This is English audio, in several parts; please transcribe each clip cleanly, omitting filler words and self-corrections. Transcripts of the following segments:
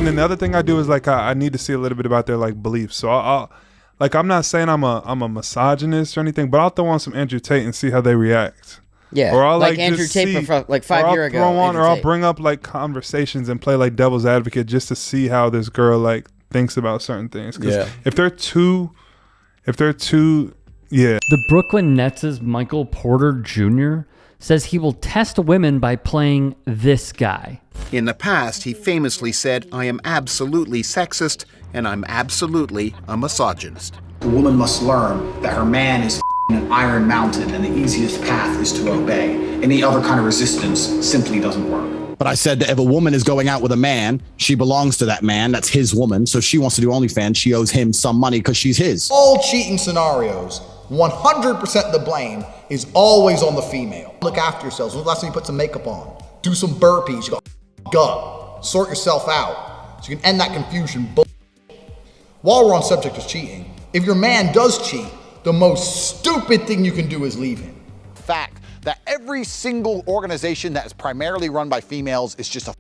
and then the other thing I do is like I need to see a little bit about their like beliefs. So I'll like, I'm not saying I'm a misogynist or anything, but I'll throw on some Andrew Tate and see how they react. Yeah, or I'll like Andrew Tate like 5 years ago. I'll bring up like conversations and play like devil's advocate just to see how this girl like thinks about certain things. Because if they're too, The Brooklyn Nets' Michael Porter Jr. says he will test women by playing this guy. In the past, he famously said, "I am absolutely sexist and I'm absolutely a misogynist." The woman must learn that her man is an iron mountain and the easiest path is to obey. Any other kind of resistance simply doesn't work. But I said that if a woman is going out with a man, she belongs to that man. That's his woman. So if she wants to do OnlyFans, she owes him some money because she's his. All cheating scenarios, 100% of the blame is always on the female. Look after yourselves. When the last time you put some makeup on? Do some burpees. You got gut. Sort yourself out so you can end that confusion. While we're on subject of cheating, if your man does cheat, the most stupid thing you can do is leave him. Fact that every single organization that is primarily run by females is just a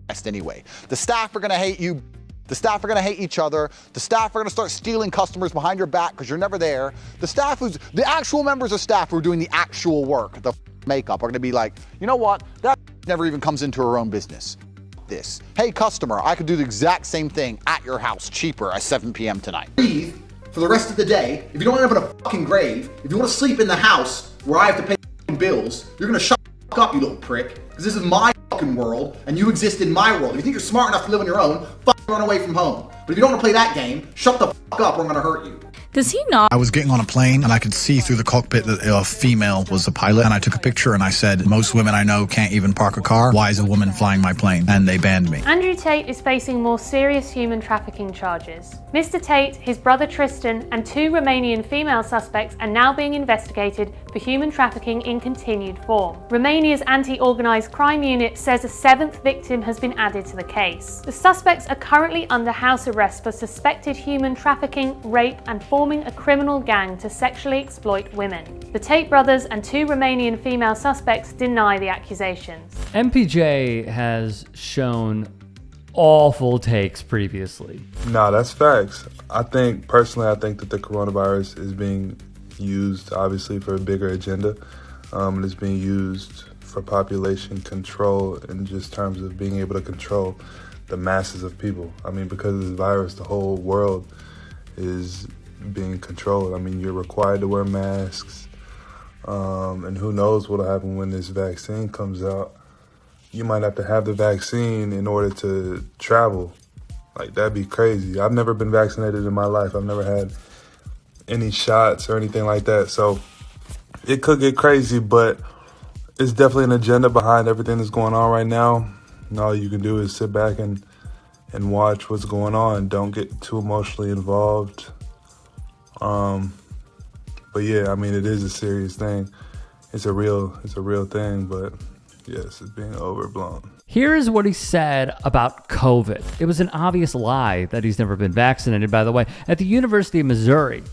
mess anyway. The staff are going to hate you. The staff are going to hate each other. The staff are going to start stealing customers behind your back because you're never there. The actual members of staff who are doing the actual work, the makeup, are going to be like, you know what? That never even comes into her own business. This. Hey, customer, I could do the exact same thing at your house cheaper at 7 p.m. tonight. Breathe for the rest of the day. If you don't end up in a fucking grave, if you want to sleep in the house where I have to pay bills, you're going to shut the fuck up, you little prick. Because this is my fucking world, and you exist in my world. If you think you're smart enough to live on your own, fucking run away from home. But if you don't want to play that game, shut the fuck up or I'm going to hurt you. Does he not? I was getting on a plane and I could see through the cockpit that a female was the pilot, and I took a picture and I said, most women I know can't even park a car. Why is a woman flying my plane? And they banned me. Andrew Tate is facing more serious human trafficking charges. Mr. Tate, his brother Tristan, and 2 Romanian female suspects are now being investigated for human trafficking in continued form. Romania's anti-organised crime unit says a 7th victim has been added to the case. The suspects are currently under house arrest for suspected human trafficking, rape, and forming a criminal gang to sexually exploit women. The Tate brothers and 2 Romanian female suspects deny the accusations. MPJ has shown awful takes previously. Nah, that's facts. I think that the coronavirus is being used obviously for a bigger agenda. And it's being used for population control in just terms of being able to control the masses of people. I mean, because of this virus, the whole world is being controlled. I mean, you're required to wear masks, and who knows what'll happen when this vaccine comes out. You might have to have the vaccine in order to travel. Like, that'd be crazy. I've never been vaccinated in my life. I've never had any shots or anything like that. So it could get crazy, but it's definitely an agenda behind everything that's going on right now. And all you can do is sit back and watch what's going on. Don't get too emotionally involved. But yeah, I mean, it is a serious thing. It's a real thing, but yes, it's being overblown. Here is what he said about COVID. It was an obvious lie that he's never been vaccinated, by the way. At the University of Missouri,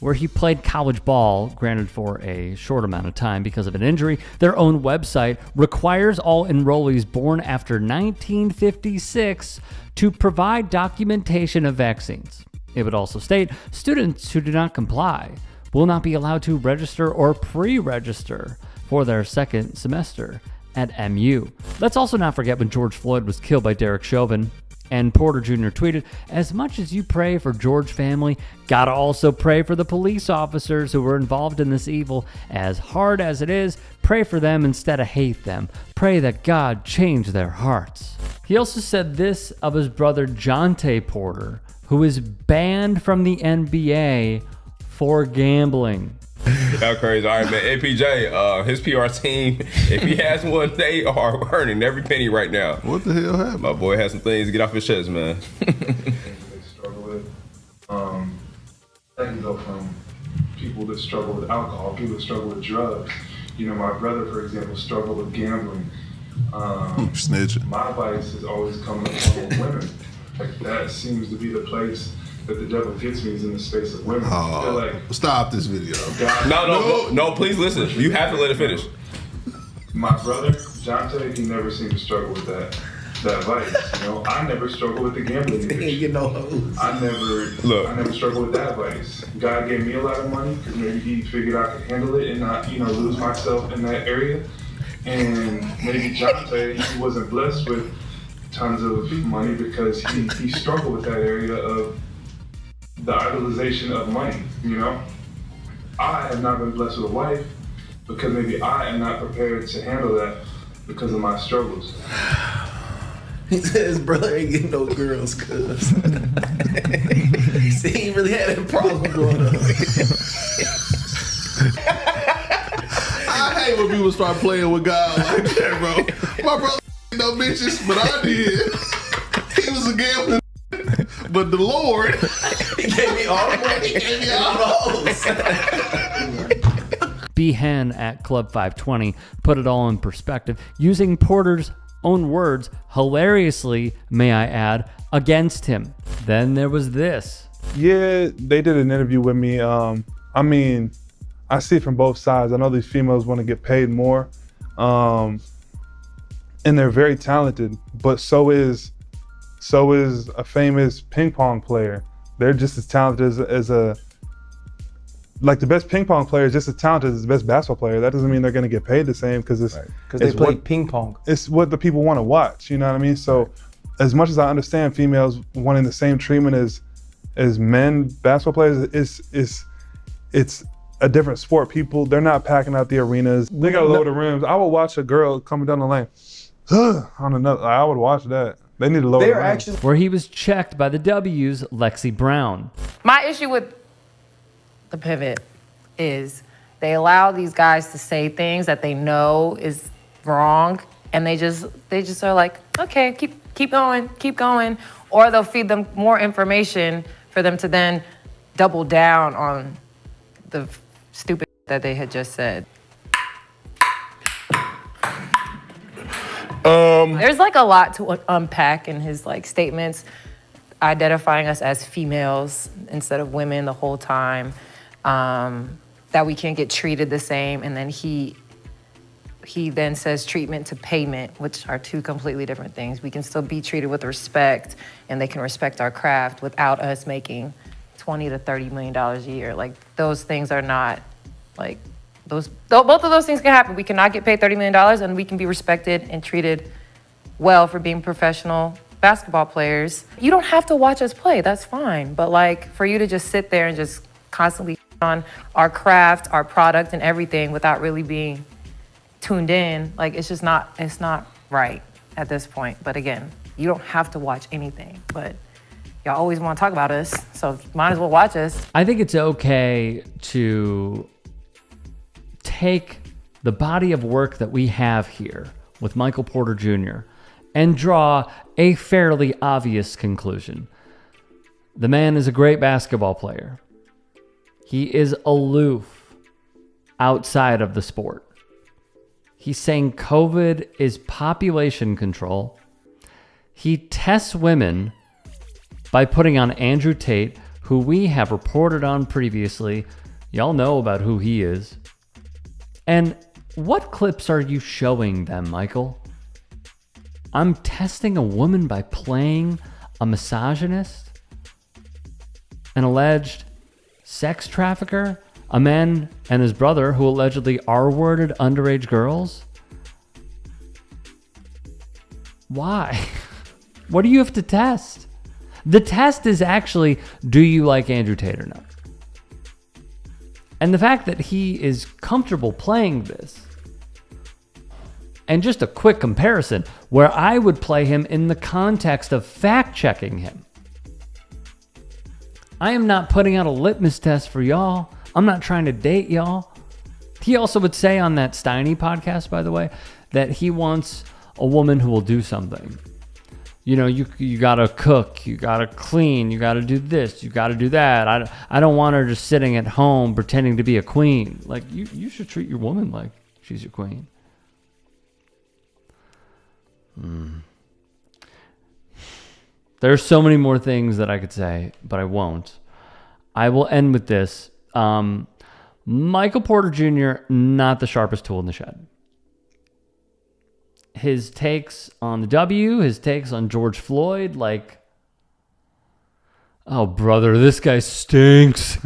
where he played college ball, granted for a short amount of time because of an injury, their own website requires all enrollees born after 1956 to provide documentation of vaccines. It would also state students who do not comply will not be allowed to register or pre-register for their second semester at MU. Let's also not forget when George Floyd was killed by Derek Chauvin, and Porter Jr. tweeted, "As much as you pray for George family, gotta also pray for the police officers who were involved in this evil. As hard as it is, pray for them instead of hate them. Pray that God change their hearts." He also said this of his brother Jonte Porter, who is banned from the NBA for gambling. How crazy. All right, man. APJ, his PR team, if he has one, they are earning every penny right now. What the hell happened? My boy has some things to get off his chest, man. They struggle with. That can go from people that struggle with alcohol, people that struggle with drugs. You know, my brother, for example, struggled with gambling. Snitch. My advice is always coming from women. Like, that seems to be the place that the devil gets me, is in the space of women. Stop this video. No, please listen. You have to let it finish. My brother, Jonte, he never seemed to struggle with that. that advice. You know, I never struggled with the gambling addiction. I never struggled with that advice. God gave me a lot of money because maybe he figured I could handle it and not, lose myself in that area. And maybe Jonte, he wasn't blessed with tons of money because he struggled with that area of the idolization of money, I have not been blessed with a wife because maybe I am not prepared to handle that because of my struggles. He said his brother ain't getting no girls cuz. See, he really had that problem going on. I hate when people start playing with God like that, bro. My brother ain't no bitches, but I did. He was a gambler, but the Lord, he gave me all the money. He gave me all the hoes. Behan at Club 520 put it all in perspective, using Porter's own words, hilariously, may I add, against him. Then there was this. Yeah, they did an interview with me. I see it from both sides. I know these females want to get paid more, and they're very talented, but so is a famous ping pong player. They're just as talented as the best ping pong player is just as talented as the best basketball player. That doesn't mean they're going to get paid the same because they play ping pong. It's what the people want to watch. You know what I mean? So, as much as I understand females wanting the same treatment as men basketball players, it's a different sport. People, they're not packing out the arenas. They got to lower the rims. I would watch a girl coming down the lane on another. I would watch that. They need to lower the rims. Where he was checked by the W's, Lexi Brown. My issue with the pivot is they allow these guys to say things that they know is wrong, and they just are like, okay, keep going, or they'll feed them more information for them to then double down on the stupid that they had just said. There's like a lot to unpack in his statements, identifying us as females instead of women the whole time. That we can't get treated the same, and then he then says treatment to payment, which are two completely different things. We can still be treated with respect, and they can respect our craft without us making $20 to $30 million a year. Those things are not both of those things can happen. We cannot get paid $30 million, and we can be respected and treated well for being professional basketball players. You don't have to watch us play, that's fine. But for you to just sit there and just constantly on our craft, our product, and everything without really being tuned in, it's not right at this point. But again, you don't have to watch anything, but y'all always want to talk about us, so might as well watch us. I think it's okay to take the body of work that we have here with Michael Porter Jr. and draw a fairly obvious conclusion. The man is a great basketball player. He is aloof outside of the sport. He's saying COVID is population control. He tests women by putting on Andrew Tate, who we have reported on previously. Y'all know about who he is. And what clips are you showing them, Michael? I'm testing a woman by playing a misogynist, an alleged sex trafficker, a man and his brother who allegedly R-worded underage girls? Why? What do you have to test? The test is actually, do you like Andrew Tate or not? And the fact that he is comfortable playing this, and just a quick comparison, where I would play him in the context of fact-checking him. I am not putting out a litmus test for y'all. I'm not trying to date y'all. He also would say on that Steiny podcast, by the way, that he wants a woman who will do something. You know, you gotta cook, you gotta clean, you gotta do this, you gotta do that. I don't want her just sitting at home pretending to be a queen. You should treat your woman like she's your queen. There's so many more things that I could say, but I won't. I will end with this. Michael Porter Jr., not the sharpest tool in the shed. his takes on the W, his takes on George Floyd, like, oh, brother, this guy stinks.